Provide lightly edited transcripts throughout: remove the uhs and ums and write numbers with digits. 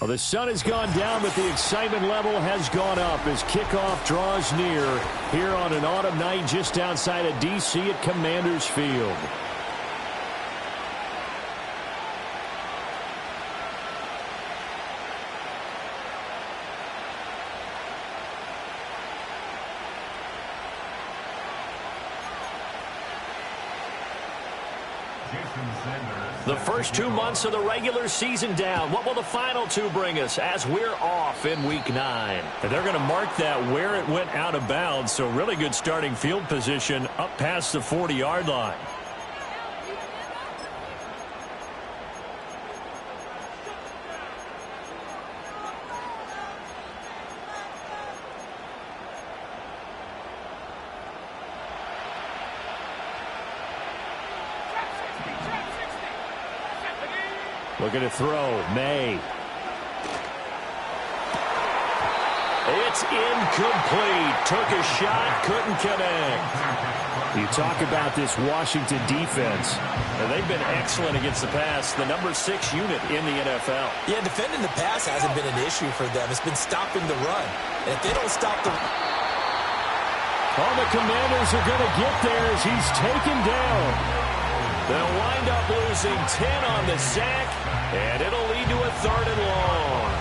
Well, the sun has gone down, but the excitement level has gone up as kickoff draws near here on an autumn night just outside of D.C. at Commanders Field. The first 2 months of the regular season down. What will the final 2 bring us as we're off in Week 9? And they're going to mark that where it went out of bounds, so really good starting field position up past the 40-yard line. Looking to throw. May. It's incomplete. Took a shot, couldn't connect. You talk about this Washington defense. They've been excellent against the pass. The number 6 unit in the NFL. Yeah, defending the pass hasn't been an issue for them. It's been stopping the run. And if they don't stop the... All the Commanders are going to get there as he's taken down. They'll wind up losing 10 on the sack, and it'll lead to a 3rd and long.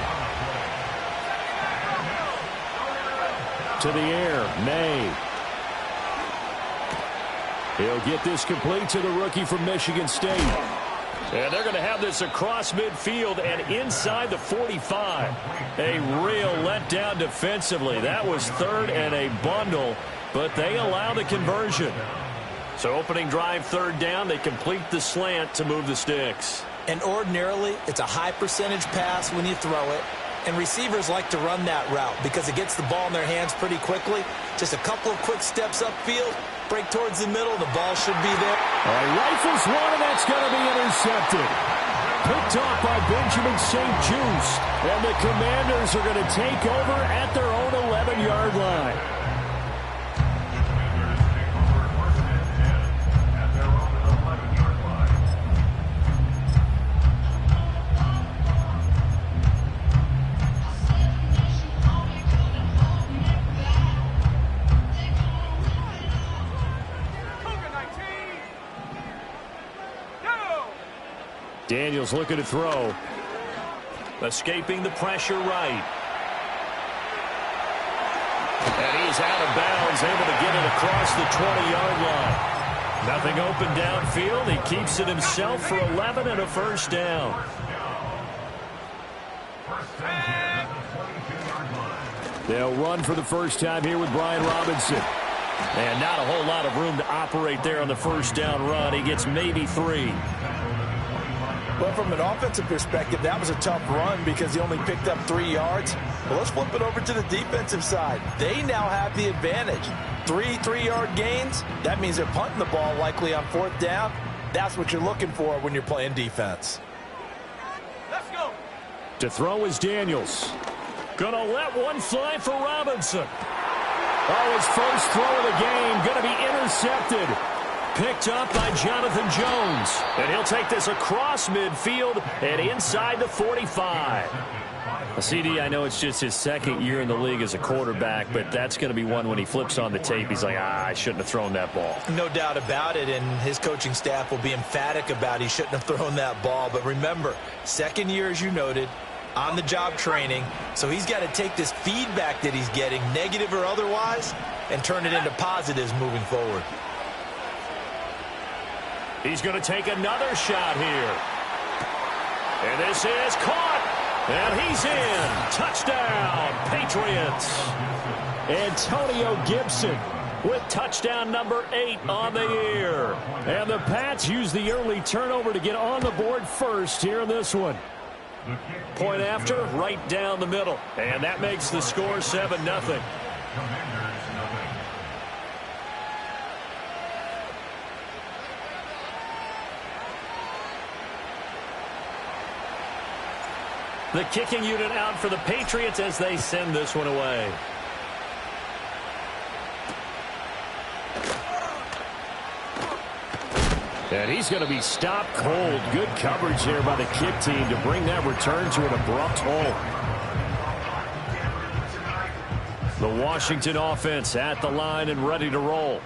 To the air, May. He'll get this complete to the rookie from Michigan State. And they're going to have this across midfield and inside the 45. A real letdown defensively. That was 3rd and a bundle, but they allow the conversion. So opening drive 3rd down, they complete the slant to move the sticks. And ordinarily, it's a high percentage pass when you throw it. And receivers like to run that route because it gets the ball in their hands pretty quickly. Just a couple of quick steps upfield, break towards the middle, the ball should be there. All right, rifles one, and that's going to be intercepted. Picked off by Benjamin St. Juste. And the Commanders are going to take over at their own 11-yard line. Daniels looking to throw. Escaping the pressure right. And he's out of bounds, able to get it across the 20-yard line. Nothing open downfield. He keeps it himself for 11 and a 1st down. They'll run for the first time here with Brian Robinson. And not a whole lot of room to operate there on the 1st down run. He gets maybe 3. Well, from an offensive perspective, that was a tough run because he only picked up 3 yards. Well, let's flip it over to the defensive side. They now have the advantage. 3 3-yard gains. That means they're punting the ball likely on 4th down. That's what you're looking for when you're playing defense. Let's go. To throw is Daniels. Gonna let one fly for Robinson. Oh, his first throw of the game. Gonna be intercepted. Picked up by Jonathan Jones. And he'll take this across midfield and inside the 45. CD, I know it's just his 2nd year in the league as a quarterback, but that's going to be one when he flips on the tape. He's like, I shouldn't have thrown that ball. No doubt about it, and his coaching staff will be emphatic about he shouldn't have thrown that ball. But remember, 2nd year, as you noted, on-the-job training. So he's got to take this feedback that he's getting, negative or otherwise, and turn it into positives moving forward. He's going to take another shot here. And this is caught. And he's in. Touchdown, Patriots. Antonio Gibson with touchdown number 8 on the year. And the Pats use the early turnover to get on the board first here in this one. Point after, right down the middle. And that makes the score 7-0. The kicking unit out for the Patriots as they send this one away. And he's going to be stopped cold. Good coverage there by the kick team to bring that return to an abrupt halt. The Washington offense at the line and ready to roll.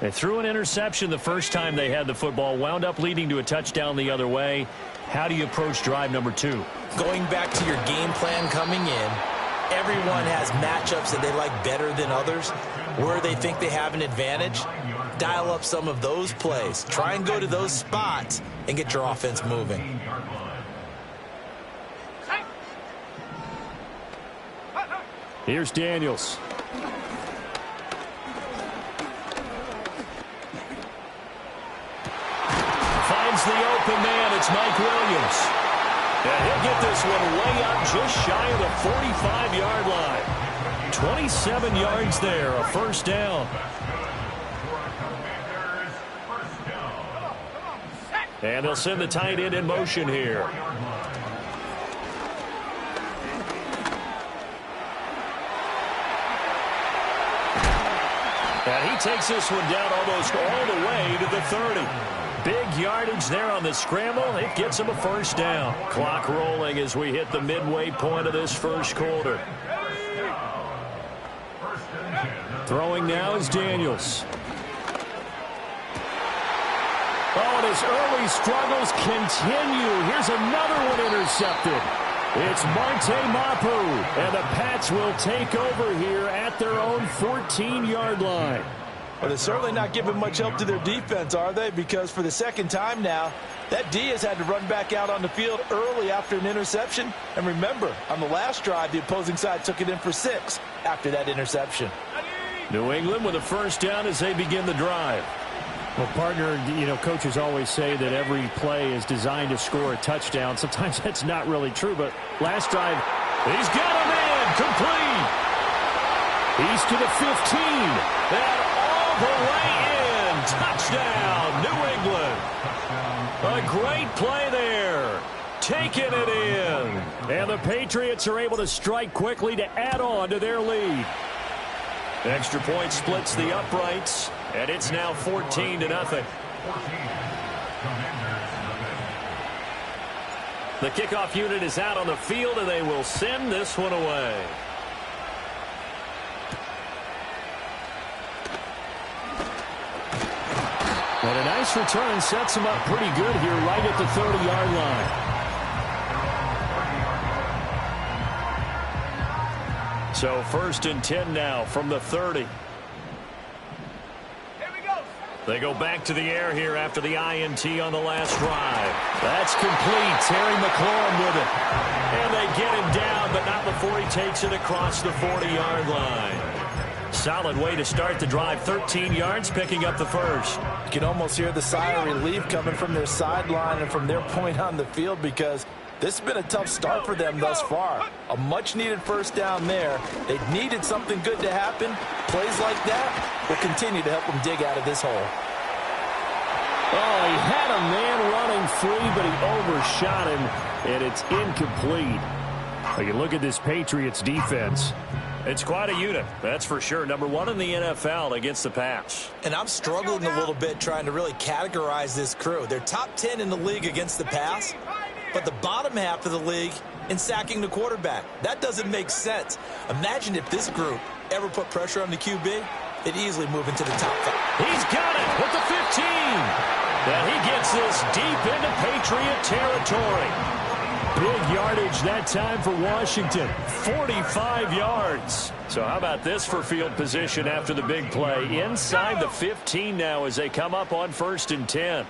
They threw an interception the first time they had the football, wound up leading to a touchdown the other way. How do you approach drive number 2? Going back to your game plan coming in, everyone has matchups that they like better than others. Where they think they have an advantage, dial up some of those plays. Try and go to those spots and get your offense moving. Here's Daniels. Finds the open man. It's Mike Williams. And he'll get this one way up just shy of the 45-yard line. 27 yards there, a first down. And they'll send the tight end in motion here. And he takes this one down almost all the way to the 30. Big yardage there on the scramble. It gets him a first down. Clock rolling as we hit the midway point of this first quarter. Throwing now is Daniels. Oh, and his early struggles continue. Here's another one intercepted. It's Marte Mapu, and the Pats will take over here at their own 14-yard line. Well, they're certainly not giving much help to their defense, are they? Because for the second time now, that D has had to run back out on the field early after an interception. And remember, on the last drive, the opposing side took it in for 6 after that interception. New England with a first down as they begin the drive. Well, partner, you know, coaches always say that every play is designed to score a touchdown. Sometimes that's not really true, but last drive, he's got him in, complete. He's to the 15, and all the way in. Touchdown, New England. A great play there. Taking it in. And the Patriots are able to strike quickly to add on to their lead. Extra point splits the uprights, and it's now 14-0. The kickoff unit is out on the field, and they will send this one away. And a nice return sets him up pretty good here right at the 30-yard line. So first and 10 now from the 30. Here we go. They go back to the air here after the INT on the last drive. That's complete. Terry McLaurin with it. And they get him down, but not before he takes it across the 40-yard line. Solid way to start the drive. 13 yards, picking up the first. You can almost hear the sigh of relief coming from their sideline and from their point on the field because this has been a tough start for them thus far. A much-needed first down there. They needed something good to happen. Plays like that will continue to help them dig out of this hole. Oh, he had a man running free, but he overshot him, and it's incomplete. You look at this Patriots defense. It's quite a unit, that's for sure. Number 1 in the NFL against the pass. And I'm struggling a little bit trying to really categorize this crew. They're top 10 in the league against the pass, but the bottom half of the league in sacking the quarterback. That doesn't make sense. Imagine if this group ever put pressure on the QB, they'd easily move into the top 5. He's got it with the 15. And he gets this deep into Patriot territory. Big yardage that time for Washington. 45 yards. So how about this for field position after the big play? Inside the 15 now as they come up on 1st and 10.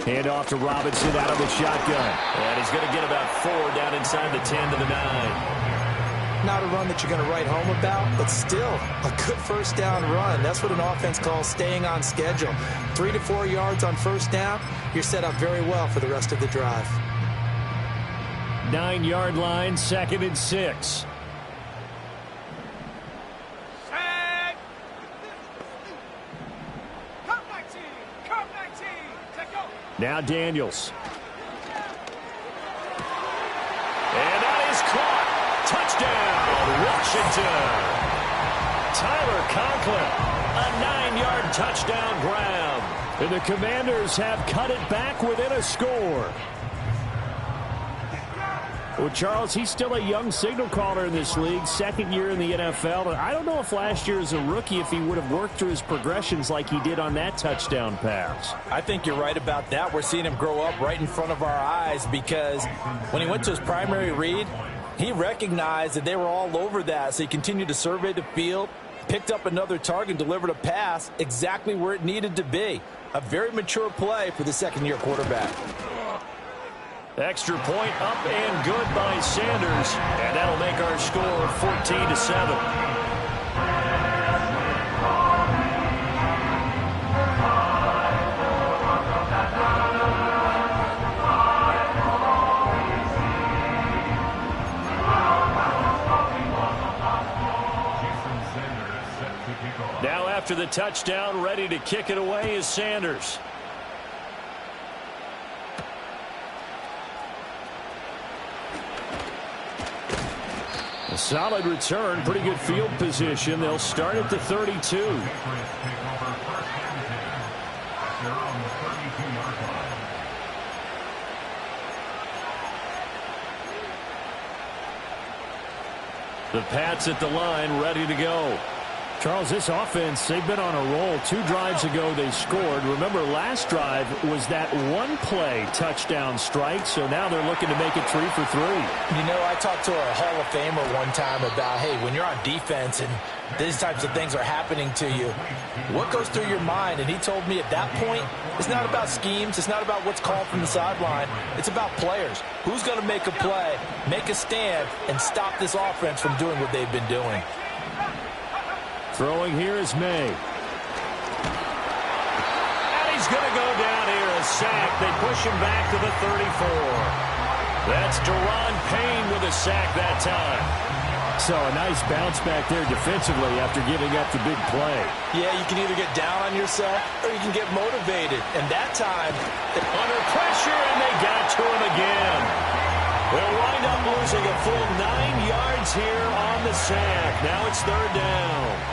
Hand off to Robinson out of the shotgun. And he's going to get about 4 down inside the 10 to the 9. Not a run that you're going to write home about, but still a good first down run. That's what an offense calls staying on schedule. 3 to 4 yards on first down, you're set up very well for the rest of the drive. 9-yard line, 2nd and 6. Now Daniels. And that is caught. Touchdown, Washington. Tyler Conklin, a 9-yard touchdown grab. And the Commanders have cut it back within a score. Well, Charles, he's still a young signal caller in this league, second year in the NFL. And I don't know if last year as a rookie, if he would have worked through his progressions like he did on that touchdown pass. I think you're right about that. We're seeing him grow up right in front of our eyes because when he went to his primary read, he recognized that they were all over that. So he continued to survey the field, picked up another target, delivered a pass exactly where it needed to be. A very mature play for the second-year quarterback. Extra point up and good by Sanders. And that'll make our score 14-7. Now after the touchdown, ready to kick it away is Sanders. A solid return, pretty good field position. They'll start at the 32. The Pats at the line, ready to go. Charles, this offense, they've been on a roll. 2 drives ago, they scored. Remember, last drive was that one-play touchdown strike, so now they're looking to make it 3 for 3. You know, I talked to a Hall of Famer one time about, hey, when you're on defense and these types of things are happening to you, what goes through your mind? And he told me at that point, it's not about schemes. It's not about what's called from the sideline. It's about players. Who's going to make a play, make a stand, and stop this offense from doing what they've been doing? Throwing here is May. And he's going to go down here, a sack. They push him back to the 34. That's Deron Payne with a sack that time. So a nice bounce back there defensively after giving up the big play. Yeah, you can either get down on yourself or you can get motivated. And that time, under pressure, and they got to him again. They'll wind up losing a full 9 yards here on the sack. Now it's third down.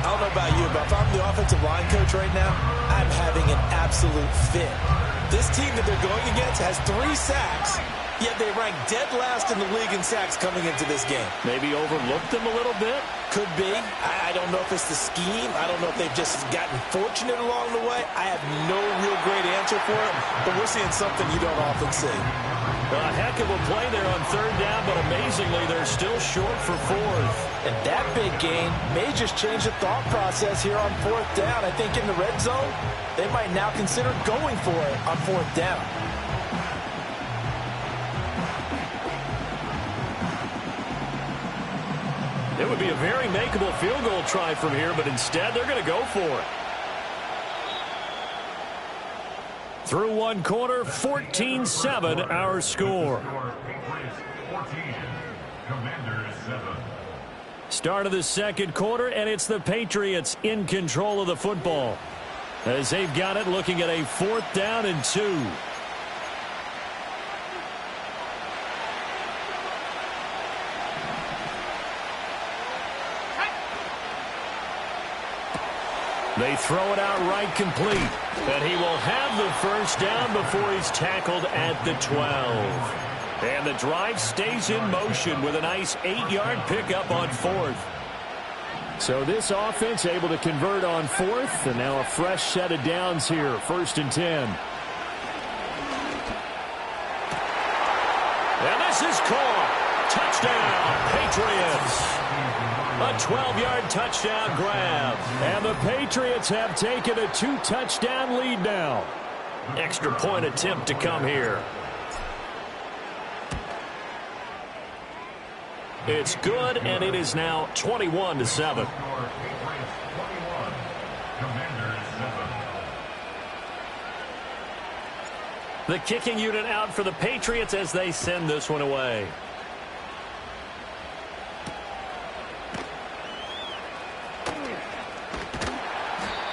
I don't know about you, but if I'm the offensive line coach right now, I'm having an absolute fit. This team that they're going against has 3 sacks, yet they rank dead last in the league in sacks coming into this game. Maybe overlooked them a little bit? Could be. I don't know if it's the scheme. I don't know if they've just gotten fortunate along the way. I have no real great answer for it, but we're seeing something you don't often see. A heck of a play there on third down, but amazingly, they're still short for fourth. And that big gain may just change the thought process here on fourth down. I think in the red zone, they might now consider going for it on fourth down. It would be a very makeable field goal try from here, but instead they're going to go for it. Through one quarter, 14-7 our score. Start of the second quarter, and it's the Patriots in control of the football as they've got it, looking at a 4th down and 2. They throw it out right complete. And he will have the first down before he's tackled at the 12. And the drive stays in motion with a nice 8-yard pickup on 4th. So this offense able to convert on 4th. And now a fresh set of downs here. 1st and 10. And this is caught. Touchdown, Patriots. A 12-yard touchdown grab. And the Patriots have taken a 2-touchdown lead now. Extra point attempt to come here. It's good, and it is now 21-7. The kicking unit out for the Patriots as they send this one away.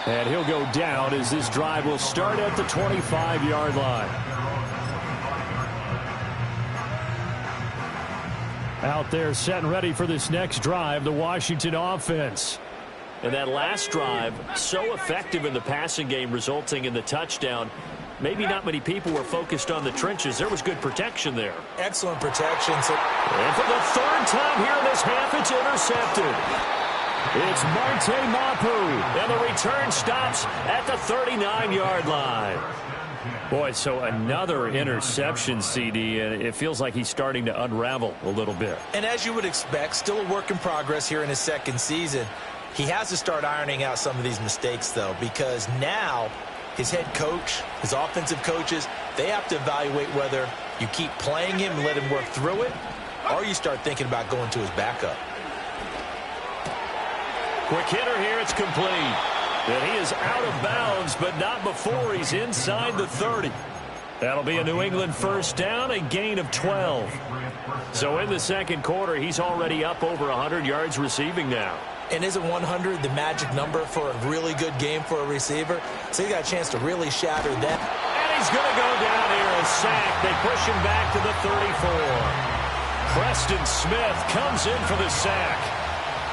And he'll go down as this drive will start at the 25-yard line. Out there set and ready for this next drive, the Washington offense. And that last drive, so effective in the passing game, resulting in the touchdown. Maybe not many people were focused on the trenches. There was good protection there. Excellent protection. And for the third time here in this half, it's intercepted. It's Marte Mapu. And the return stops at the 39-yard line. Boy, so another interception, CD, and it feels like he's starting to unravel a little bit. And as you would expect, still a work in progress here in his second season. He has to start ironing out some of these mistakes, though, because now his head coach, his offensive coaches, they have to evaluate whether you keep playing him and let him work through it, or you start thinking about going to his backup. Quick hitter here, it's complete. And he is out of bounds, but not before he's inside the 30. That'll be a New England first down, a gain of 12. So in the second quarter, he's already up over 100 yards receiving now. And isn't 100 the magic number for a really good game for a receiver? So he got a chance to really shatter that. And he's going to go down here, a sack. They push him back to the 34. Preston Smith comes in for the sack.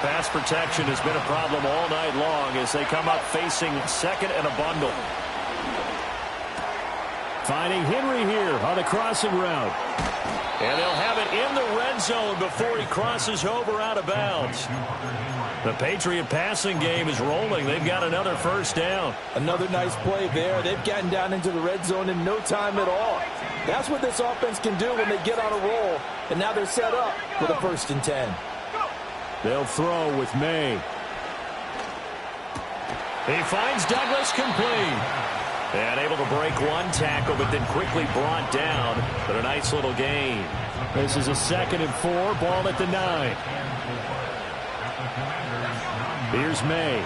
Pass protection has been a problem all night long as they come up facing second and a bundle. Finding Henry here on the crossing route. And they'll have it in the red zone before he crosses over out of bounds. The Patriot passing game is rolling. They've got another first down. Another nice play there. They've gotten down into the red zone in no time at all. That's what this offense can do when they get on a roll. And now they're set up for the 1st and 10. They'll throw with May. He finds Douglas complete. And able to break one tackle, but then quickly brought down. But a nice little gain. This is a 2nd and 4, ball at the 9. Here's May.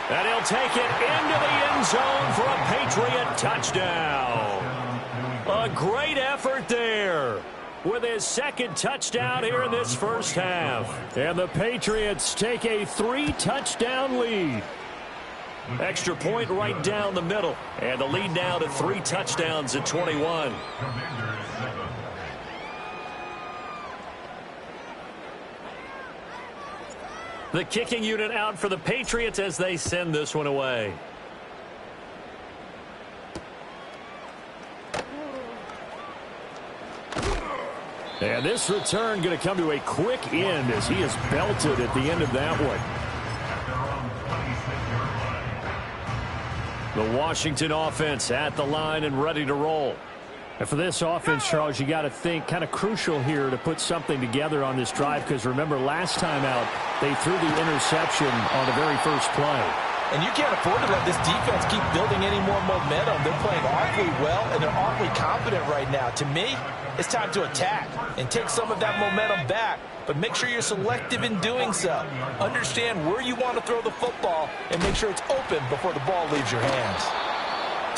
And he'll take it into the end zone for a Patriot touchdown. A great effort there with his second touchdown here in this first half. And the Patriots take a 3-touchdown lead. Extra point right down the middle. And the lead now to 3 touchdowns at 21. The kicking unit out for the Patriots as they send this one away. And this return going to come to a quick end as he is belted at the end of that one. The Washington offense at the line and ready to roll. And for this offense, Charles, you got to think kind of crucial here to put something together on this drive because remember last time out they threw the interception on the very first play. And you can't afford to let this defense keep building any more momentum. They're playing awfully well, and they're awfully confident right now. To me, it's time to attack and take some of that momentum back, but make sure you're selective in doing so. Understand where you want to throw the football and make sure it's open before the ball leaves your hands.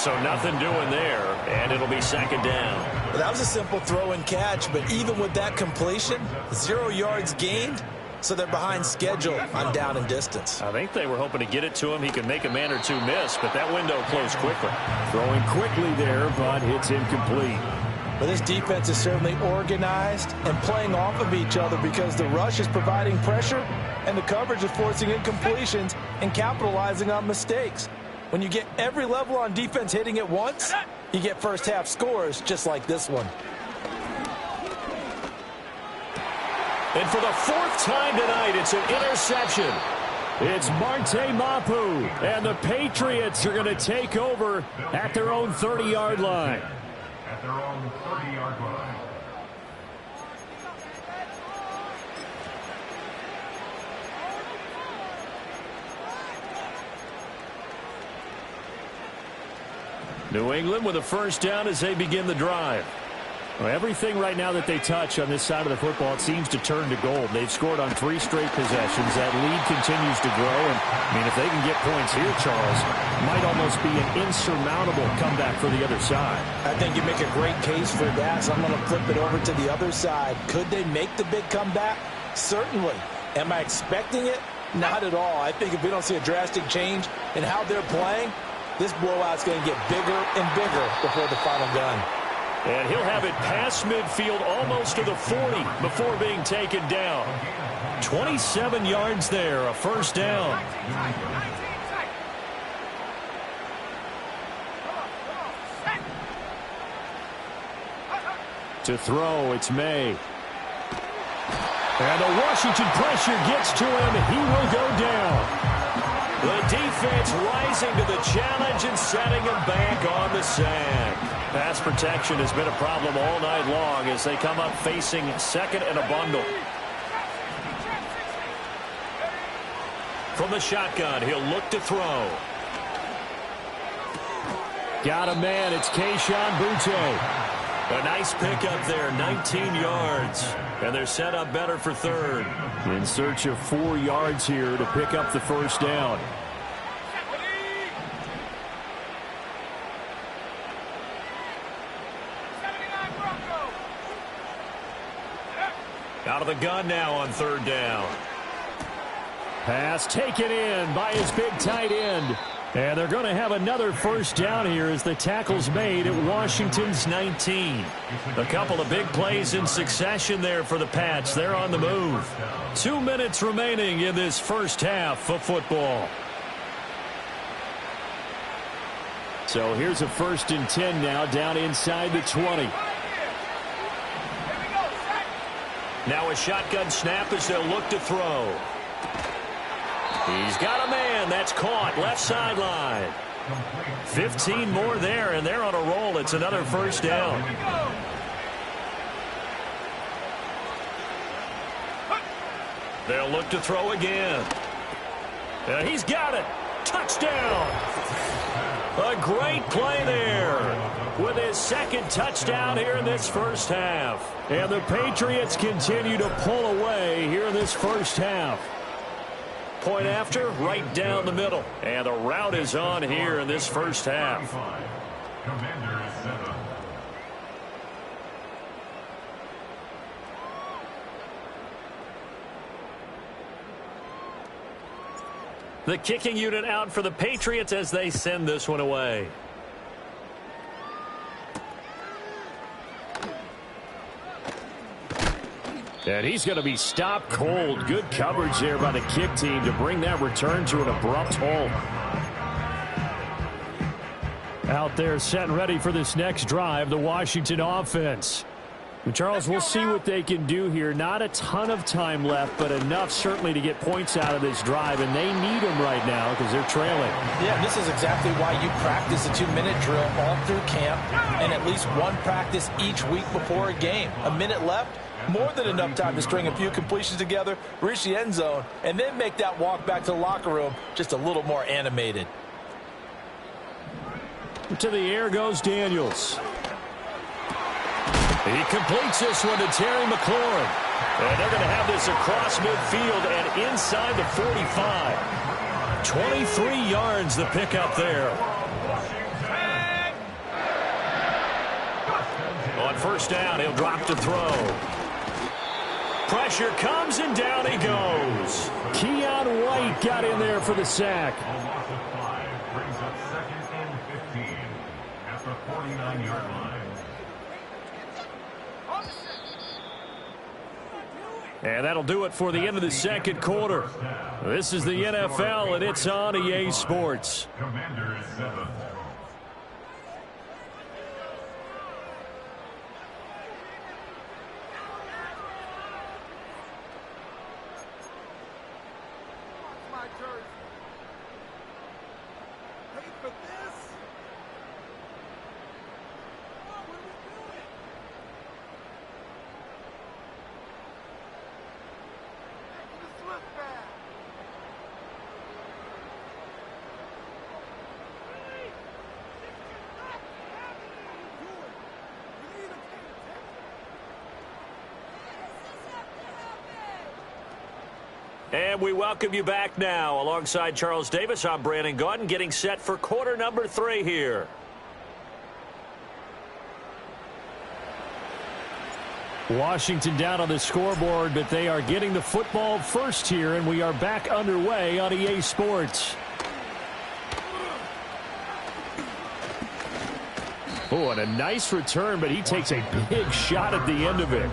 So nothing doing there, and it'll be 2nd down. Well, that was a simple throw and catch, but even with that completion, 0 yards gained, so they're behind schedule on down and distance. I think they were hoping to get it to him. He could make a man or two miss, but that window closed quickly. Throwing quickly there, but it's incomplete. But this defense is certainly organized and playing off of each other because the rush is providing pressure and the coverage is forcing incompletions and capitalizing on mistakes. When you get every level on defense hitting at once, you get first half scores just like this one. And for the 4th time tonight, it's an interception. It's Marte Mapu, and the Patriots are going to take over at their own 30-yard line. At their own 30-yard line. New England with a first down as they begin the drive. Well, everything right now that they touch on this side of the football, it seems to turn to gold. They've scored on 3 straight possessions. That lead continues to grow. And, I mean, if they can get points here, Charles, might almost be an insurmountable comeback for the other side. I think you make a great case for that, so I'm going to flip it over to the other side. Could they make the big comeback? Certainly. Am I expecting it? Not at all. I think if we don't see a drastic change in how they're playing, this blowout's going to get bigger and bigger before the final gun. And he'll have it past midfield almost to the 40 before being taken down. 27 yards there, a first down. To throw, it's May. And the Washington pressure gets to him. He will go down. The defense rising to the challenge and setting him back on the sand. Pass protection has been a problem all night long as they come up facing second and a bundle. From the shotgun, he'll look to throw. Got a man. It's Kayshon Boutte. A nice pickup there, 19 yards. And they're set up better for third. In search of 4 yards here to pick up the first down. Out of the gun now on third down. Pass taken in by his big tight end. And they're going to have another first down here as the tackle's made at Washington's 19. A couple of big plays in succession there for the Pats. They're on the move. 2 minutes remaining in this first half of football. So here's a 1st and 10 now down inside the 20. Now a shotgun snap as they'll look to throw. He's got a man. That's caught. Left sideline. 15 more there, and they're on a roll. It's another first down. They'll look to throw again. And he's got it. Touchdown. A great play there with his second touchdown here in this first half. And the Patriots continue to pull away here in this first half. Point after, right down the middle. And the route is on here in this first half. Commanders 7. The kicking unit out for the Patriots as they send this one away. And he's going to be stopped cold. Good coverage there by the kick team to bring that return to an abrupt halt. Out there set and ready for this next drive, the Washington offense. And Charles, we'll see what they can do here. Not a ton of time left, but enough certainly to get points out of this drive, and they need them right now because they're trailing. Yeah, this is exactly why you practice a 2-minute drill all through camp and at least one practice each week before a game. A minute left, more than enough time to string a few completions together, reach the end zone, and then make that walk back to the locker room just a little more animated. To the air goes Daniels. He completes this one to Terry McLaurin. And they're going to have this across midfield and inside the 45. 23 yards the pickup there. On first down, he'll drop to throw. Pressure comes and down he goes. Keon White got in there for the sack. A loss of 5 brings up 2nd and 15 at the 49-yard line. And that'll do it for the end of the second quarter. This is the NFL, and it's on EA Sports. Commanders 7. And we welcome you back now. Alongside Charles Davis, I'm Brandon Gaudin, getting set for quarter number 3 here. Washington down on the scoreboard, but they are getting the football first here, and we are back underway on EA Sports. Oh, and a nice return, but he takes a big shot at the end of it.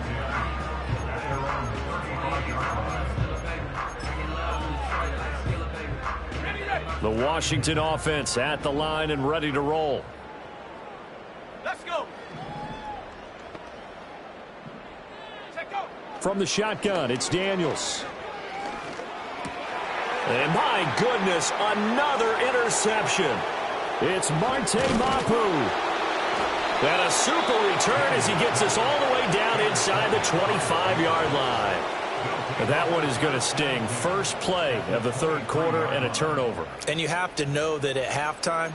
The Washington offense at the line and ready to roll. Let's go. From the shotgun, it's Daniels. And my goodness, another interception. It's Marte Mapu. And a super return as he gets us all the way down inside the 25-yard line. That one is going to sting. First play of the third quarter and a turnover. And you have to know that at halftime,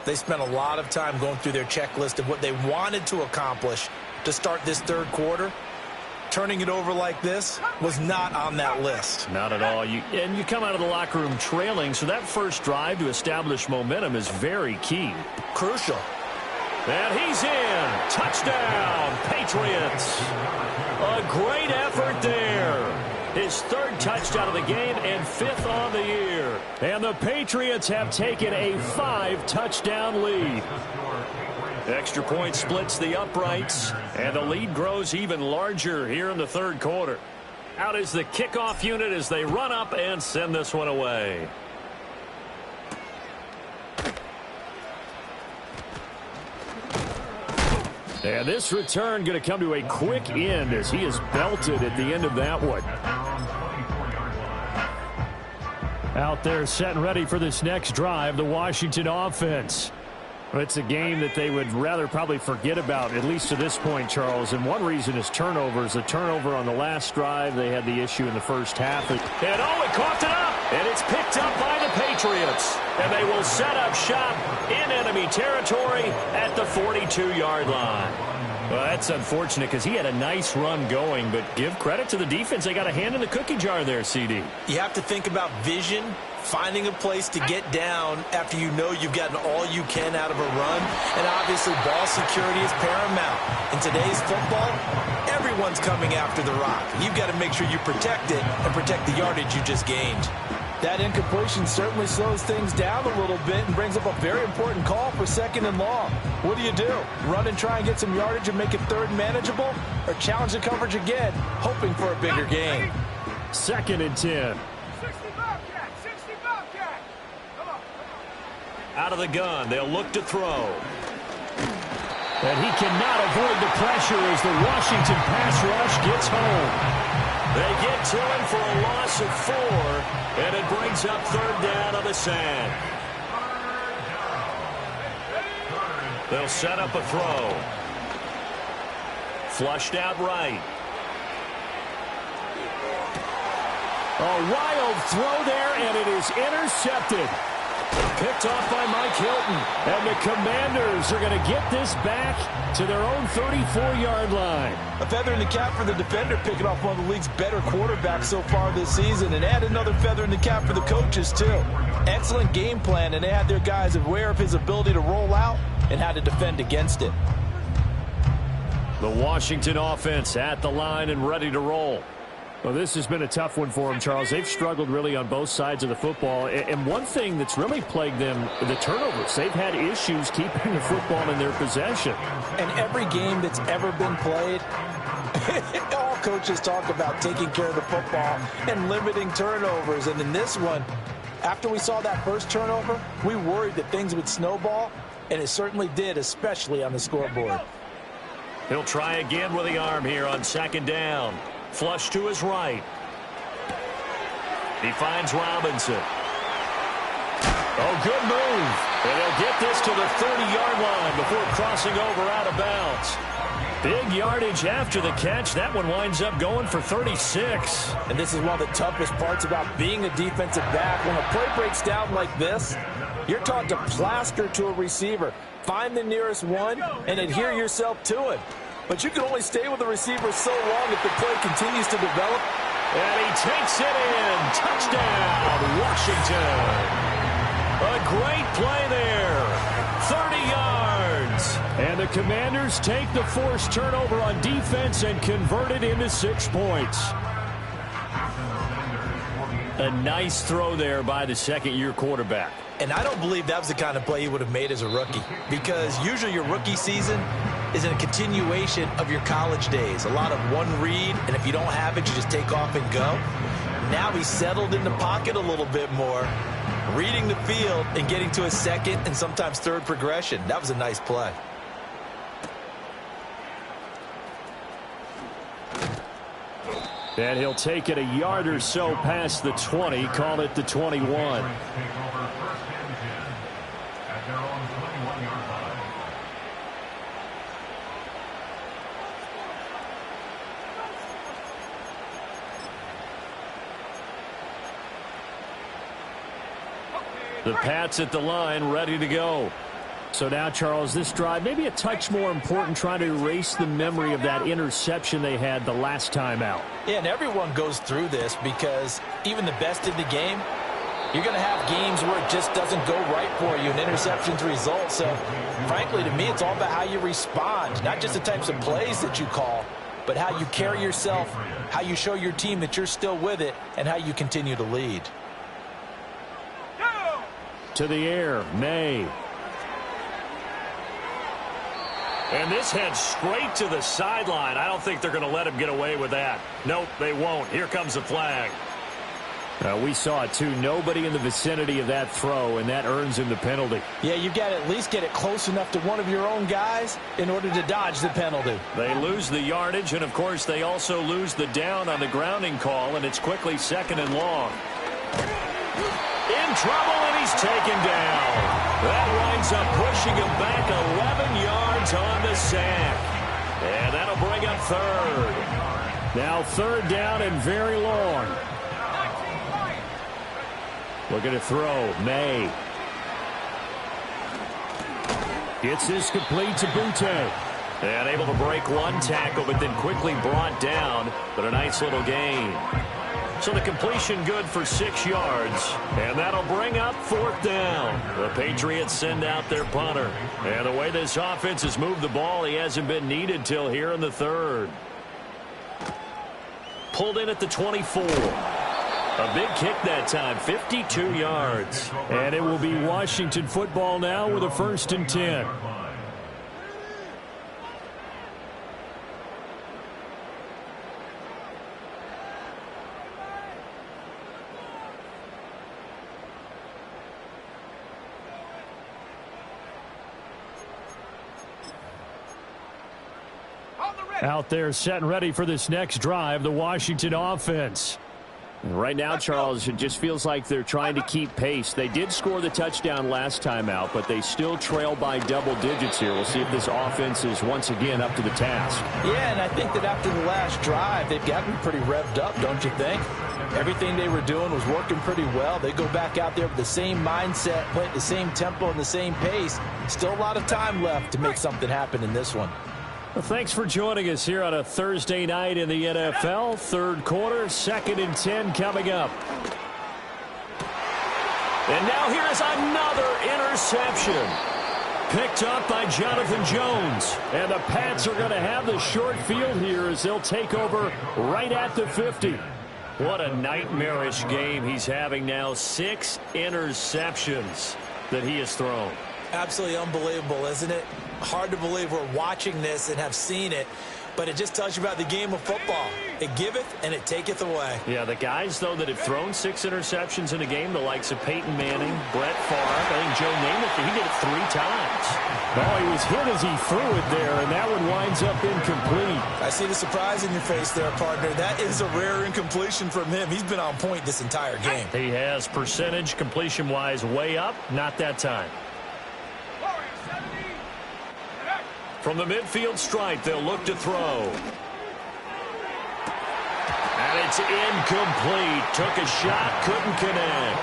they spent a lot of time going through their checklist of what they wanted to accomplish to start this third quarter. Turning it over like this was not on that list. Not at all. You come out of the locker room trailing, so that first drive to establish momentum is very key. Crucial. And he's in. Touchdown, Patriots. A great effort there. His third touchdown of the game and fifth on the year. And the Patriots have taken a 5-touchdown lead. Extra point splits the uprights, and the lead grows even larger here in the third quarter. Out is the kickoff unit as they run up and send this one away. And this return going to come to a quick end as he is belted at the end of that one. Out there set and ready for this next drive, the Washington offense. It's a game that they would rather probably forget about, at least to this point, Charles. And one reason is turnovers. A turnover on the last drive. They had the issue in the first half. And it coughed it up. And it's picked up by the Patriots. And they will set up shop in enemy territory at the 42-yard line. Well, that's unfortunate because he had a nice run going, but give credit to the defense. They got a hand in the cookie jar there, CD. You have to think about vision, finding a place to get down after you know you've gotten all you can out of a run, and obviously ball security is paramount. In today's football, everyone's coming after the rock. You've got to make sure you protect it and protect the yardage you just gained. That incompletion certainly slows things down a little bit and brings up a very important call for second and long. What do? Run and try and get some yardage and make it third manageable, or challenge the coverage again, hoping for a bigger gain? 2nd and 10. Out of the gun, they'll look to throw. And he cannot avoid the pressure as the Washington pass rush gets home. They get to him for a loss of 4, and it brings up third down on the sand. They'll set up a throw. Flushed out right. A wild throw there, and it is intercepted. Picked off by Mike Hilton. And the Commanders are going to get this back to their own 34-yard line. A feather in the cap for the defender, picking off one of the league's better quarterbacks so far this season, and add another feather in the cap for the coaches, too. Excellent game plan, and they had their guys aware of his ability to roll out and how to defend against it. The Washington offense at the line and ready to roll. Well, this has been a tough one for them, Charles. They've struggled really on both sides of the football. And one thing that's really plagued them, the turnovers. They've had issues keeping the football in their possession. And every game that's ever been played, all coaches talk about taking care of the football and limiting turnovers. And in this one, after we saw that first turnover, we worried that things would snowball, and it certainly did, especially on the scoreboard. He'll try again with the arm here on 2nd down. Flush to his right. He finds Robinson. Oh, good move. And he'll get this to the 30-yard line before crossing over out of bounds. Big yardage after the catch. That one winds up going for 36. And this is one of the toughest parts about being a defensive back. When a play breaks down like this, you're taught to plaster to a receiver. Find the nearest one and adhere yourself to it. But you can only stay with the receiver so long if the play continues to develop. And he takes it in. Touchdown, Washington. A great play there. 30 yards. And the Commanders take the forced turnover on defense and convert it into 6 points. A nice throw there by the second-year quarterback. And I don't believe that was the kind of play he would have made as a rookie, because usually your rookie season is a continuation of your college days. A lot of one read, and if you don't have it, you just take off and go. Now he's settled in the pocket a little bit more, reading the field and getting to his second and sometimes third progression. That was a nice play. And he'll take it a yard or so past the 20, call it the 21. The Pats at the line, ready to go. So now, Charles, this drive maybe a touch more important, trying to erase the memory of that interception they had the last time out. Yeah, and everyone goes through this because even the best in the game, you're going to have games where it just doesn't go right for you, and interceptions result. So, frankly, to me, it's all about how you respond, not just the types of plays that you call, but how you carry yourself, how you show your team that you're still with it, and how you continue to lead. To the air, May. And this heads straight to the sideline. I don't think they're going to let him get away with that. Nope, they won't. Here comes the flag. We saw it, too. Nobody in the vicinity of that throw, and that earns him the penalty. Yeah, you've got to at least get it close enough to one of your own guys in order to dodge the penalty. They lose the yardage, and, of course, they also lose the down on the grounding call, and it's quickly 2nd and long. In trouble, and he's taken down. That winds up pushing him back 11 yards on the sack. And that'll bring up 3rd. Now 3rd down and very long. Looking to throw, May. Gets this complete to Butte. And able to break one tackle, but then quickly brought down. But a nice little gain. So the completion good for 6 yards. And that'll bring up 4th down. The Patriots send out their punter. And the way this offense has moved the ball, he hasn't been needed till here in the 3rd. Pulled in at the 24. A big kick that time, 52 yards. And it will be Washington football now with a 1st and 10. Out there set and ready for this next drive, the Washington offense. Right now, Charles, it just feels like they're trying to keep pace. They did score the touchdown last time out, but they still trail by double digits here. We'll see if this offense is once again up to the task. Yeah, and I think that after the last drive, they've got to be pretty revved up, don't you think? Everything they were doing was working pretty well. They go back out there with the same mindset, play at the same tempo and the same pace. Still a lot of time left to make something happen in this one. Well, thanks for joining us here on a Thursday night in the NFL. 3rd quarter, 2nd and 10 coming up. And now here is another interception. Picked up by Jonathan Jones. And the Pats are going to have the short field here as they'll take over right at the 50. What a nightmarish game he's having now. 6 interceptions that he has thrown. Absolutely unbelievable, isn't it? Hard to believe we're watching this and have seen it, but it just tells you about the game of football. It giveth and it taketh away. Yeah, the guys, though, that have thrown 6 interceptions in a game, the likes of Peyton Manning, Brett Favre, I think Joe Namath, he did it 3 times. Oh, he was hit as he threw it there, and that one winds up incomplete. I see the surprise in your face there, partner. That is a rare incompletion from him. He's been on point this entire game. He has percentage, completion-wise, way up. Not that time. From the midfield stripe, they'll look to throw. And it's incomplete. Took a shot, couldn't connect.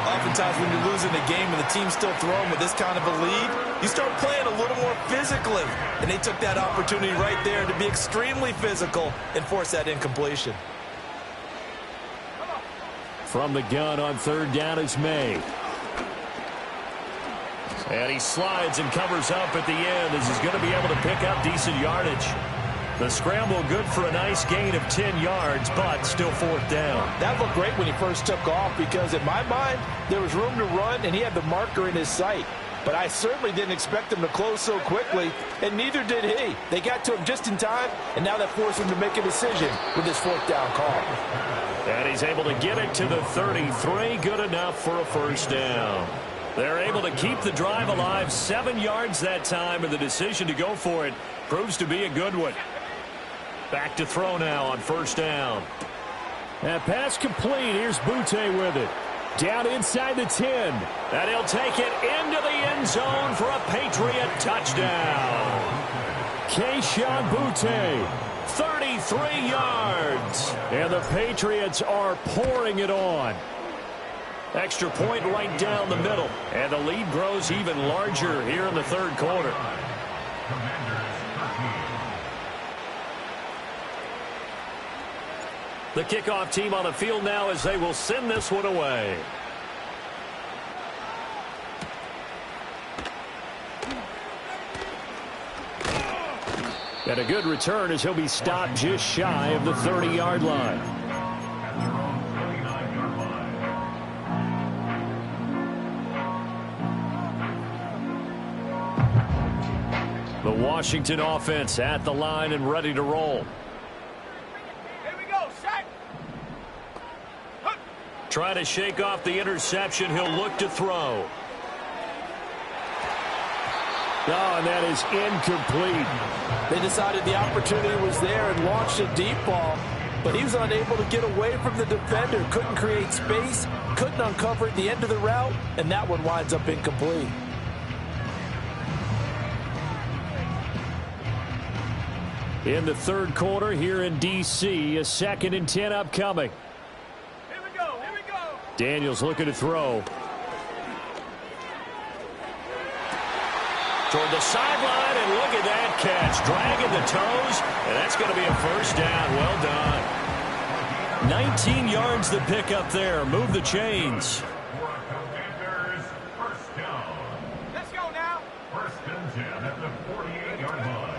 Oftentimes when you're losing a game and the team's still throwing with this kind of a lead, you start playing a little more physically. And they took that opportunity right there to be extremely physical and force that incompletion. From the gun on 3rd down is May. And he slides and covers up at the end as he's going to be able to pick up decent yardage. The scramble good for a nice gain of 10 yards, but still fourth down. That looked great when he first took off because in my mind, there was room to run and he had the marker in his sight. But I certainly didn't expect him to close so quickly, and neither did he. They got to him just in time, and now that forced him to make a decision with his fourth down call. And he's able to get it to the 33, good enough for a first down. They're able to keep the drive alive, 7 yards that time, and the decision to go for it proves to be a good one. Back to throw now on first down. That pass complete. Here's Butte with it. Down inside the 10. And he'll take it into the end zone for a Patriot touchdown. Keyshawn Butte, 33 yards. and the Patriots are pouring it on. Extra point right down the middle. And the lead grows even larger here in the third quarter. The kickoff team on the field now as they will send this one away. And a good return as he'll be stopped just shy of the 30-yard line. The Washington offense at the line and ready to roll. Trying to shake off the interception. He'll look to throw. Oh, and that is incomplete. They decided the opportunity was there and launched a deep ball, but he was unable to get away from the defender. Couldn't create space, couldn't uncover at the end of the route, and that one winds up incomplete. In the third quarter here in D.C., a 2nd and 10 upcoming. Daniels looking to throw. Toward the sideline, and look at that catch. Dragging the toes, and that's going to be a first down. Well done. 19 yards the pick up there. Move the chains. Let's go now. First and 10 at the 48-yard line.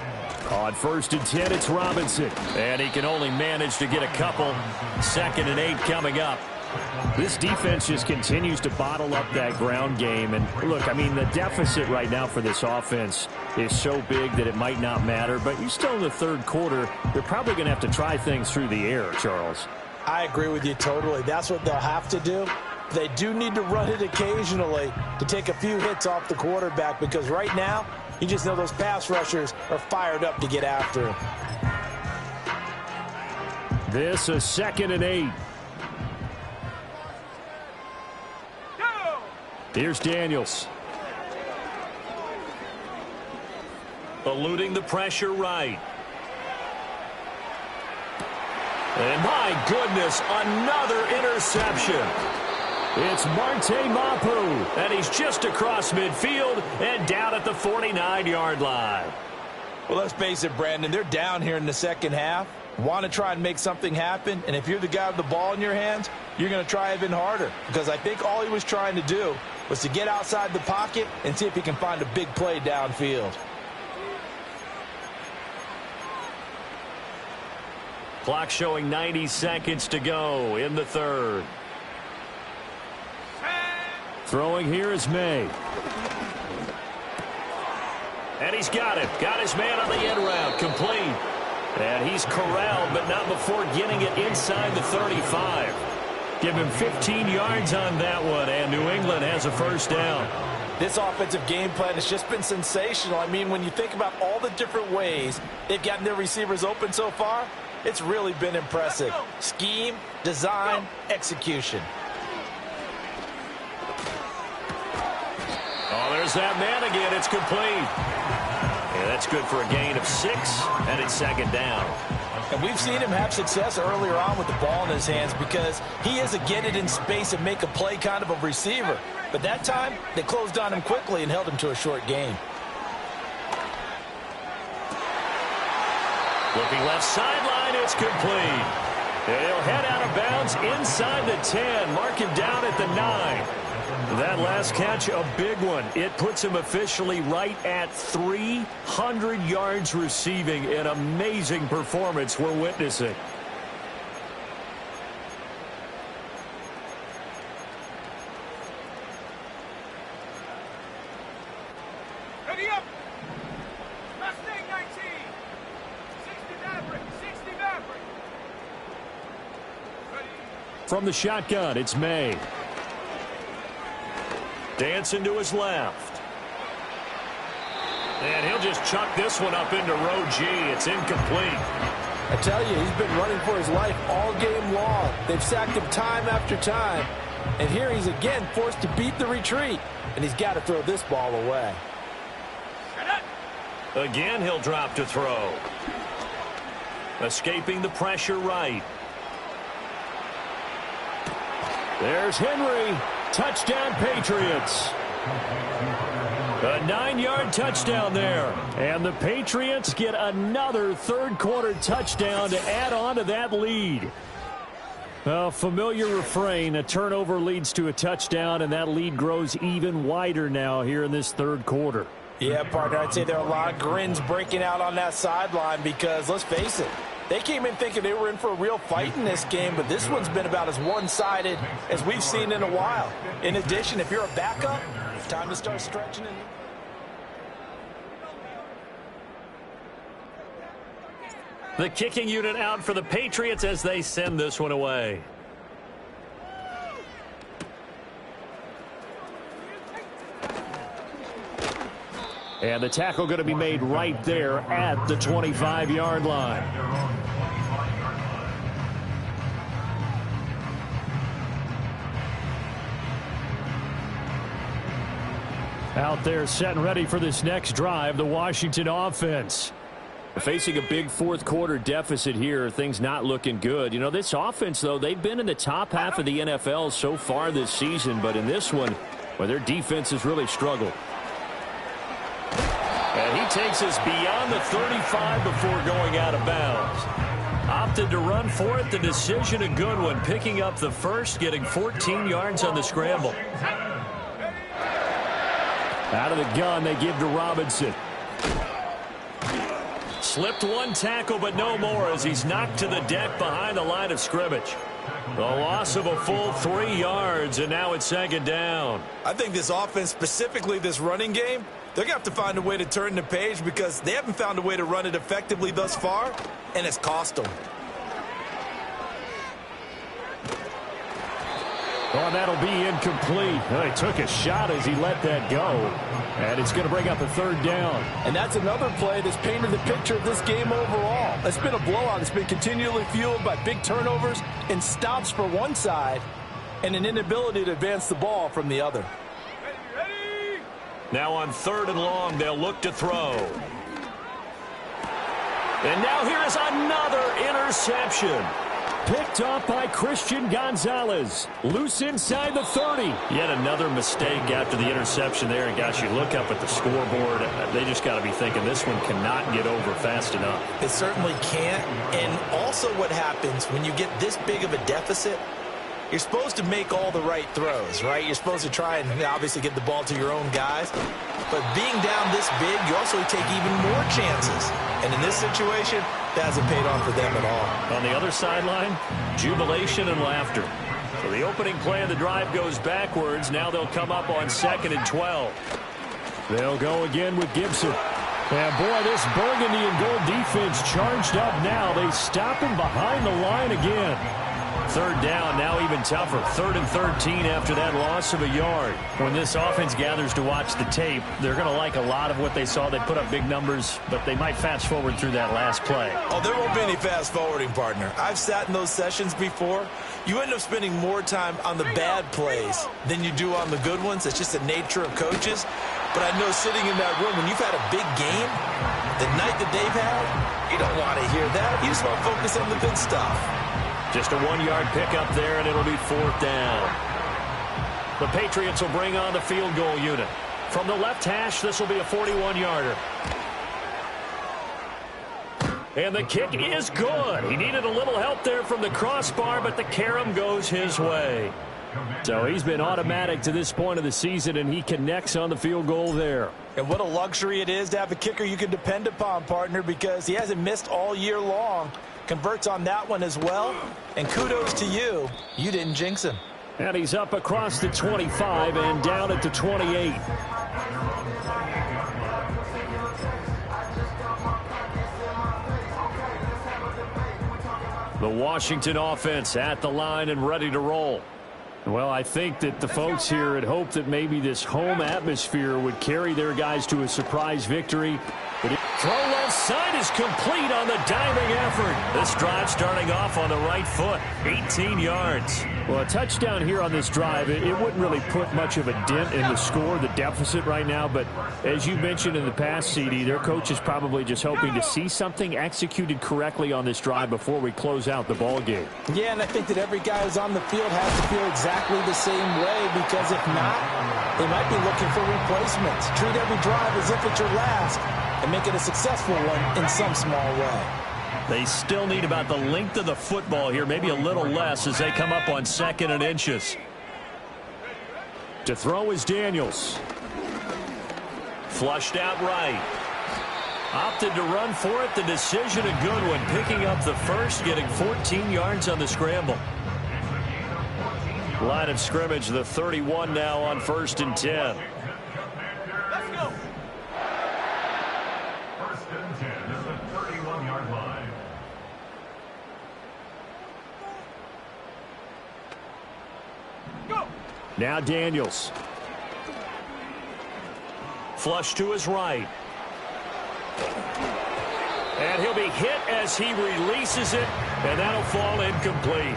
On 1st and 10, it's Robinson. And he can only manage to get a couple. 2nd and 8 coming up. This defense just continues to bottle up that ground game. And look, I mean, the deficit right now for this offense is so big that it might not matter. But you're still in the third quarter. They're probably going to have to try things through the air, Charles. I agree with you totally. That's what they'll have to do. They do need to run it occasionally to take a few hits off the quarterback, because right now, you just know those pass rushers are fired up to get after him. This a 2nd and 8. Here's Daniels. Eluding the pressure right. And my goodness, another interception. It's Marte Mapu. And he's just across midfield and down at the 49-yard line. Well, let's face it, Brandon, they're down here in the second half. Want to try and make something happen, and if you're the guy with the ball in your hands, you're going to try even harder, because I think all he was trying to do was to get outside the pocket and see if he can find a big play downfield. Clock showing 90 seconds to go in the third. Throwing here is May. And he's got it. Got his man on the end route. Complete. And he's corralled, but not before getting it inside the 35. Give him 15 yards on that one, and New England has a first down. This offensive game plan has just been sensational. I mean, when you think about all the different ways they've gotten their receivers open so far, it's really been impressive. Scheme, design, execution. Oh, there's that man again. It's complete. Yeah, that's good for a gain of 6, and it's 2nd down. And we've seen him have success earlier on with the ball in his hands, because he is a get it in space and make a play kind of a receiver. But that time, they closed on him quickly and held him to a short gain. Looking left sideline, it's complete. And he'll head out of bounds inside the 10. Mark him down at the 9. That last catch, a big one. It puts him officially right at 300 yards receiving. An amazing performance we're witnessing. Ready up! Mustang 19! 60 Maverick! 60 Maverick! Ready! From the shotgun, it's May. Dancing to his left. And he'll just chuck this one up into row G. It's incomplete. I tell you, he's been running for his life all game long. They've sacked him time after time. And here he's again forced to beat the retreat. And he's got to throw this ball away. Again, he'll drop to throw. Escaping the pressure right. There's Henry. Touchdown, Patriots. A 9-yard touchdown there. And the Patriots get another third-quarter touchdown to add on to that lead. A familiar refrain, a turnover leads to a touchdown, and that lead grows even wider now here in this third quarter. Yeah, partner, I'd say there are a lot of grins breaking out on that sideline because, let's face it, they came in thinking they were in for a real fight in this game, but this one's been about as one-sided as we've seen in a while. In addition, if you're a backup, it's time to start stretching it. The kicking unit out for the Patriots as they send this one away. And the tackle going to be made right there at the 25-yard line. Out there set and ready for this next drive, the Washington offense. Facing a big fourth-quarter deficit here, things not looking good. You know, this offense, though, they've been in the top half of the NFL so far this season, but in this one, well, their defense has really struggled. And he takes us beyond the 35 before going out of bounds. Opted to run for it. The decision a good one. Picking up the first, getting 14 yards on the scramble. Out of the gun, they give to Robinson. Slipped one tackle, but no more as he's knocked to the deck behind the line of scrimmage. The loss of a full 3 yards, and now it's second down. I think this offense, specifically this running game, they're going to have to find a way to turn the page because they haven't found a way to run it effectively thus far, and it's cost them. Oh, that'll be incomplete. Oh, he took a shot as he let that go. And it's going to bring up a third down. And that's another play that's painted the picture of this game overall. It's been a blowout. It's been continually fueled by big turnovers and stops for one side and an inability to advance the ball from the other. Ready! Now on third and long, they'll look to throw. And now here is another interception. Picked off by Christian Gonzalez. Loose inside the 30. Yet another mistake after the interception there. And, gosh, you look up at the scoreboard. They just got to be thinking this one cannot get over fast enough. It certainly can't. And also what happens when you get this big of a deficit, you're supposed to make all the right throws, right? You're supposed to try and obviously get the ball to your own guys. But being down this big, you also take even more chances. And in this situation, that hasn't paid off for them at all. On the other sideline, jubilation and laughter. So the opening play of the drive goes backwards. Now they'll come up on 2nd and 12. They'll go again with Gibson. And, boy, this burgundy and gold defense charged up now. They stop him behind the line again. Third down, now even tougher. 3rd and 13 after that loss of a yard. When this offense gathers to watch the tape, they're going to like a lot of what they saw. They put up big numbers, but they might fast forward through that last play. Oh, there won't be any fast forwarding, partner. I've sat in those sessions before. You end up spending more time on the bad plays than you do on the good ones. It's just the nature of coaches. But I know sitting in that room, when you've had a big game, the night that they've had, you don't want to hear that. You just want to focus on the good stuff. Just a 1-yard pickup there, and it'll be 4th down. The Patriots will bring on the field goal unit. From the left hash, this will be a 41-yarder. And the kick is good. He needed a little help there from the crossbar, but the carom goes his way. So he's been automatic to this point of the season, and he connects on the field goal there. And what a luxury it is to have a kicker you can depend upon, partner, because he hasn't missed all year long. Converts on that one as well. And kudos to you. You didn't jinx him. And he's up across the 25 and down at the 28. The Washington offense at the line and ready to roll. Well, I think that the folks here had hoped that maybe this home atmosphere would carry their guys to a surprise victory. But throw left side is complete on the diving effort. This drive starting off on the right foot, 18 yards. Well, a touchdown here on this drive, it wouldn't really put much of a dent in the score, the deficit right now. But as you mentioned in the past, CD, their coach is probably just hoping to see something executed correctly on this drive before we close out the ball game. Yeah, and I think that every guy who's on the field has to feel exactly the same way, because if not, they might be looking for replacements. Treat every drive as if it's your last and make it a successful one in some small way. They still need about the length of the football here, maybe a little less as they come up on 2nd and inches. To throw is Daniels. Flushed out right. Opted to run for it. The decision a good one. Picking up the first, getting 14 yards on the scramble. Line of scrimmage, the 31 now on 1st and 10. Let's go. 1st and 10 is the 31-yard line. Go. Now Daniels. Flush to his right. And he'll be hit as he releases it, and that'll fall incomplete.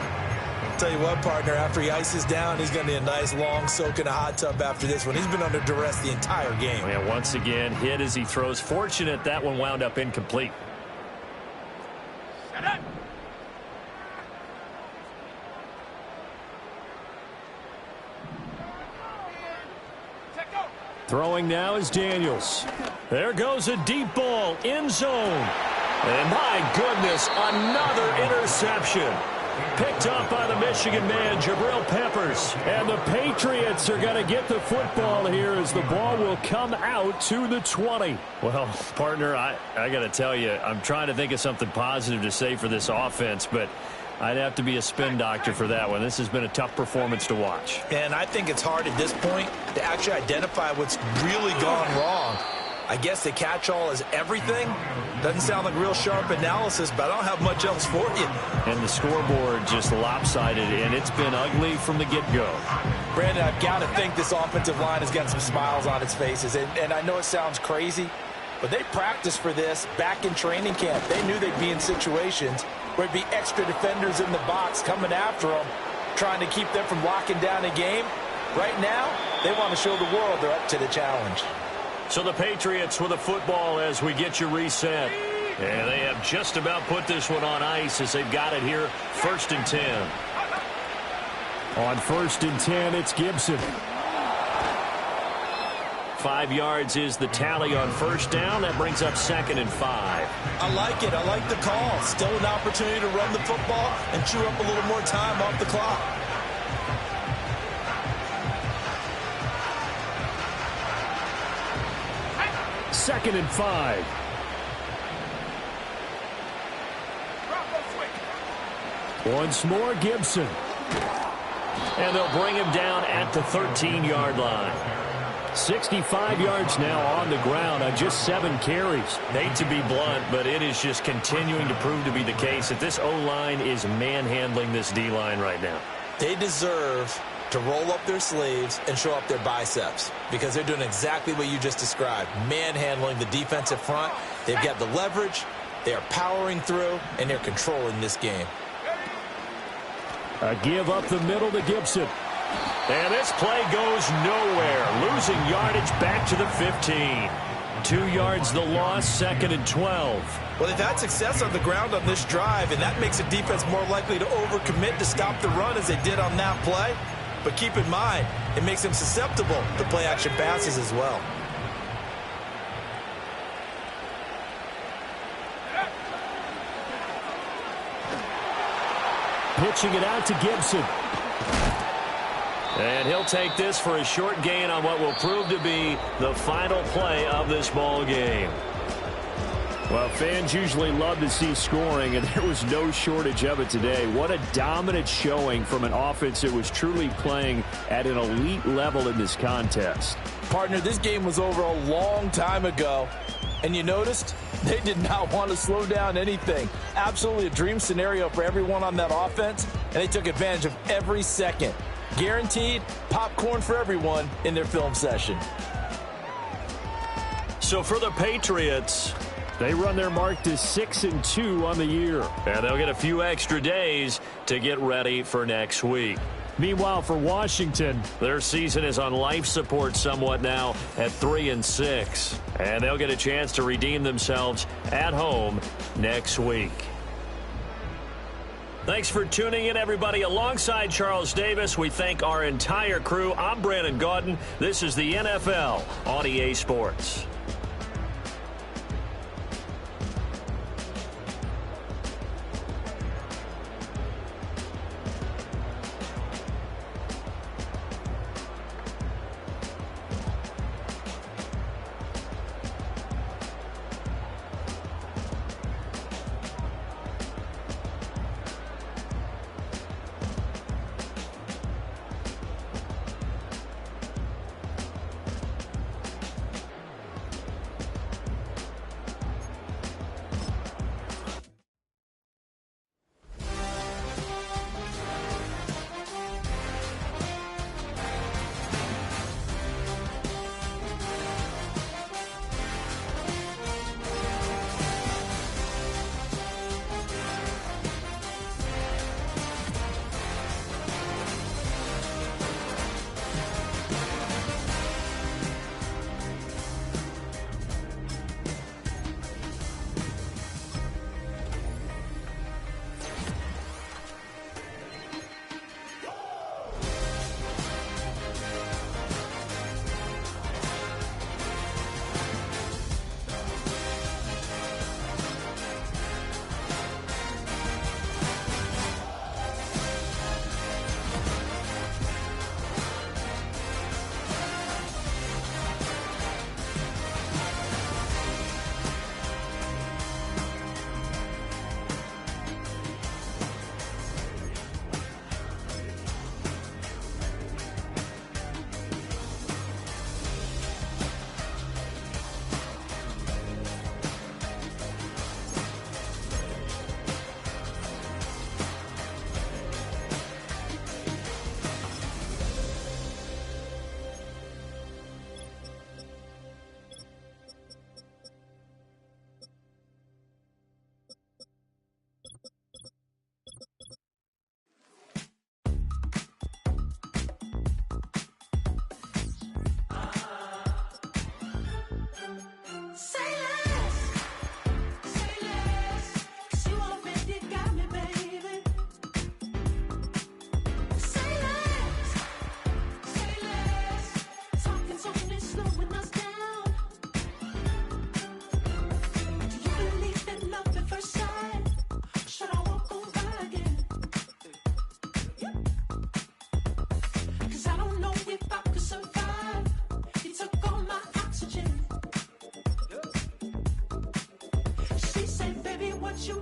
Tell you what, partner, after he ices down, he's going to need a nice long soak in a hot tub after this one. He's been under duress the entire game. And once again, hit as he throws. Fortunate that one wound up incomplete. Set up. Check go. Throwing now is Daniels. There goes a deep ball, end zone. And my goodness, another interception. Picked up by the Michigan man, Jabril Peppers. And the Patriots are going to get the football here as the ball will come out to the 20. Well, partner, I got to tell you, I'm trying to think of something positive to say for this offense, but I'd have to be a spin doctor for that one. This has been a tough performance to watch. And I think it's hard at this point to actually identify what's really gone wrong. I guess the catch-all is everything. Doesn't sound like real sharp analysis, but I don't have much else for you. And the scoreboard just lopsided, and it's been ugly from the get-go. Brandon, I've got to think this offensive line has got some smiles on its faces. And I know it sounds crazy, but they practiced for this back in training camp. They knew they'd be in situations where it'd be extra defenders in the box coming after them, trying to keep them from locking down a game. Right now, they want to show the world they're up to the challenge. So the Patriots with a football as we get you reset. And they have just about put this one on ice as they've got it here. 1st and 10. On 1st and 10, it's Gibson. 5 yards is the tally on 1st down. That brings up 2nd and 5. I like it. I like the call. Still an opportunity to run the football and chew up a little more time off the clock. Second and 5. Once more, Gibson. And they'll bring him down at the 13-yard line. 65 yards now on the ground on just 7 carries. Hate to be blunt, but it is just continuing to prove to be the case that this O-line is manhandling this D-line right now. They deserve to roll up their sleeves and show up their biceps because they're doing exactly what you just described, manhandling the defensive front. They've got the leverage, they are powering through, and they're controlling this game. A give up the middle to Gibson. And this play goes nowhere. Losing yardage back to the 15. 2 yards the loss, 2nd and 12. Well, they've had success on the ground on this drive, and that makes the defense more likely to overcommit to stop the run as they did on that play. But keep in mind, it makes them susceptible to play-action passes as well. Pitching it out to Gibson. And he'll take this for a short gain on what will prove to be the final play of this ball game. Well, fans usually love to see scoring, and there was no shortage of it today. What a dominant showing from an offense that was truly playing at an elite level in this contest. Partner, this game was over a long time ago, and you noticed they did not want to slow down anything. Absolutely a dream scenario for everyone on that offense, and they took advantage of every second. Guaranteed popcorn for everyone in their film session. So for the Patriots, they run their mark to 6-2 on the year. And they'll get a few extra days to get ready for next week. Meanwhile, for Washington, their season is on life support somewhat now at 3-6. And they'll get a chance to redeem themselves at home next week. Thanks for tuning in, everybody. Alongside Charles Davis, we thank our entire crew. I'm Brandon Gaudin. This is the NFL on EA Sports.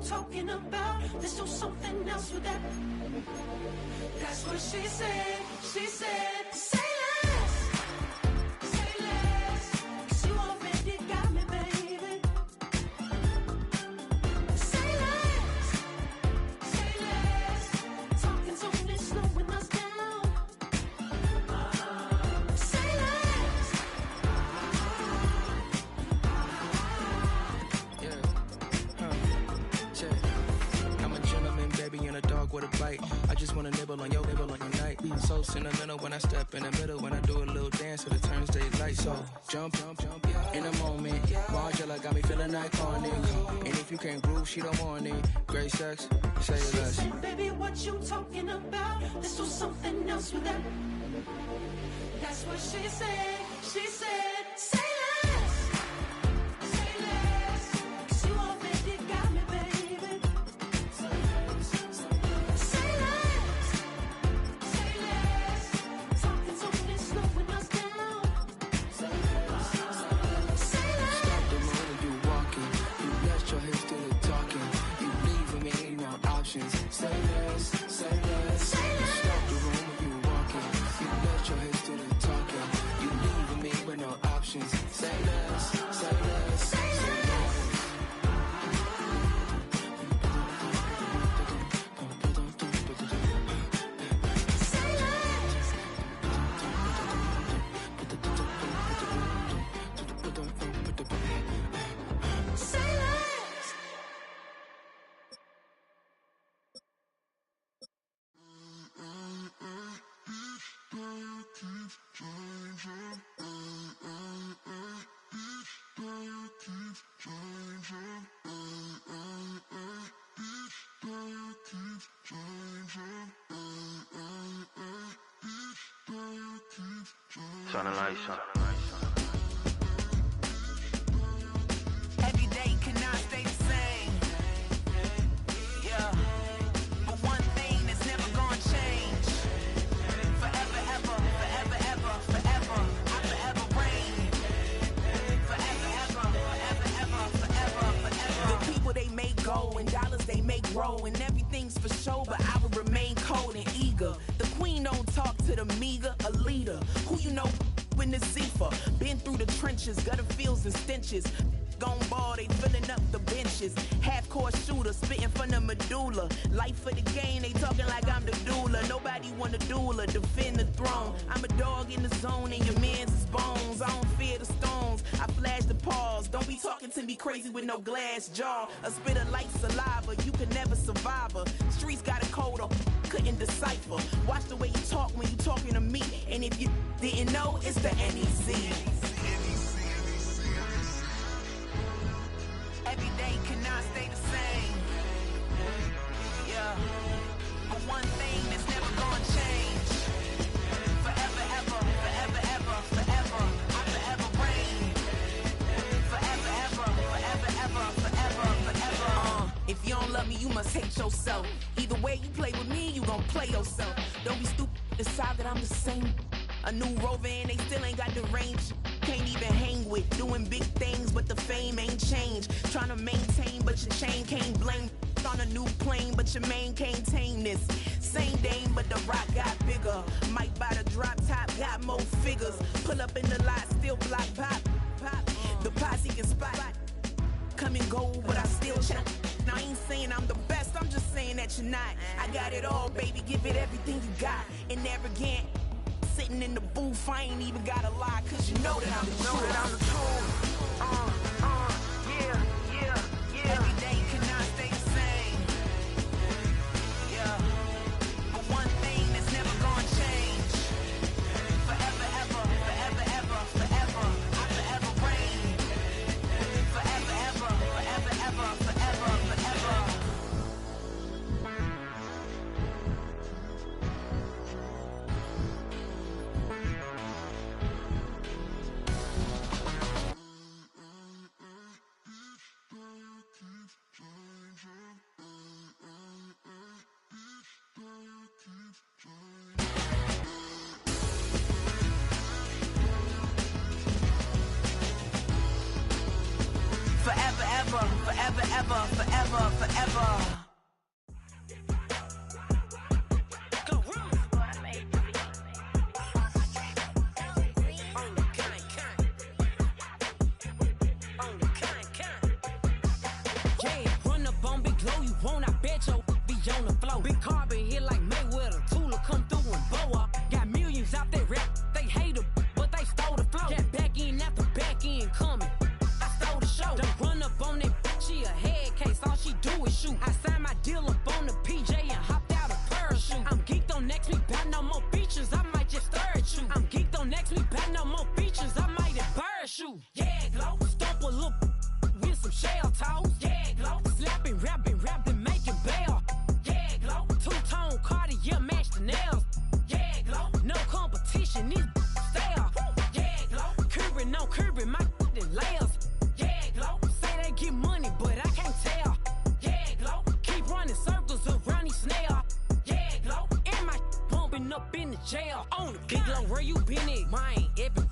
talking about. Let's do something else with that. That's what she said. She said, say less. Say less. 'Cause you already got me, baby. Say less. Say less. Talking's only slowing us down. Say less. I'm a gentleman, baby, and a dog with a bite. I just wanna nibble on your night. So sentimental when I step in the middle. When I do a little dance, so it turns daylight. So jump, in a moment. Margella got me feeling iconic. And if you can't groove, she don't want it. Great sex, say less. She said, baby, what you talking about? Let's do something else with that. That's what she said. She said, say less. Say less. 'Cause you already got me, baby. Say less. Say less. Turn the lights on. Every day cannot stay the same. Yeah. But one thing that's never gonna change. Forever, ever, forever, ever, forever. I forever reign. Forever, ever, forever, ever, forever, forever. The people they make go and dollars they make grow and everything's for show, but I will remain cold and eager. The queen don't talk to the meager, a leader. Who you know in the Zephyr? Been through the trenches, gutter fields and stenches. Gone ball, they filling up the benches. Half-court shooter, spitting from the medulla. Life for the game, they talking like I'm the doula. Nobody wanna duel or defend the throne. I'm a dog in the zone and your man's is bones. I don't fear the stones, I flash the paws. Don't be talking to me crazy with no glass jaw. A spit of light saliva, you can never survive her. Streets got a code up, couldn't decipher. Watch the way you talk when you talking to me. And if you didn't know, it's the NEC. Every day cannot stay the same. Yeah. But one thing that's never gonna change. Forever, ever, forever, ever, forever. I forever reign. Forever, ever, forever, ever, forever, forever. If you don't love me, you must hate yourself. Either way you play with me, you gon' play yourself. Don't be stupid, decide that I'm the same. A new Rover and they still ain't got the range. Can't even hang with, doing big things, but the fame ain't changed. Trying to maintain, but your chain can't blame. On a new plane, but your main can't tame this. Same dame, but the rock got bigger. Might buy the drop top, got more figures. Pull up in the lot, still block pop. The posse can spot. Come and go, but I still check. Now I ain't saying I'm the best, I'm just saying that you're not. I got it all, baby, give it everything you got. And arrogant. Sitting in the booth, I ain't even gotta lie, cause you know that I'm the truth. Yeah. Every day cannot stay the same. Yeah. But one thing that's never gonna change. Forever, ever, forever, ever, forever. I forever reign. Forever, ever, forever, ever, forever, forever. Forever, ever, forever, ever, forever, forever. Go run. Yeah, run up on Big Glow, you won't, I bet your be on the floor. Big carbon hit like Mayweather, Tula come through and blow up. Got millions out there rap, they hate her, but they stole the flow. Got back in after back in coming. Stole the show. Don't run up on that bitch, she a head case. All she do is shoot. I signed my deal up on the PJ and hopped out a parachute. I'm geeked on next week, bout no more features. I might just stare at you. I'm geeked on next week, bout no more features. I might embarrass you. Yeah, glow. Stomp a little with some shell toes. Yeah, glow. Slapping, rapping, making bail. Yeah, glow. Two-tone Cartier match the nails. Yeah, glow. No competition, these stale. Yeah, glow. Curbing, no curbing, my layers. Say they get money, but I can't tell. Yeah, glow. Keep running circles around these snail. Yeah, glow. And my pumping up in the jail. On the big glow, where you been at? Mine, every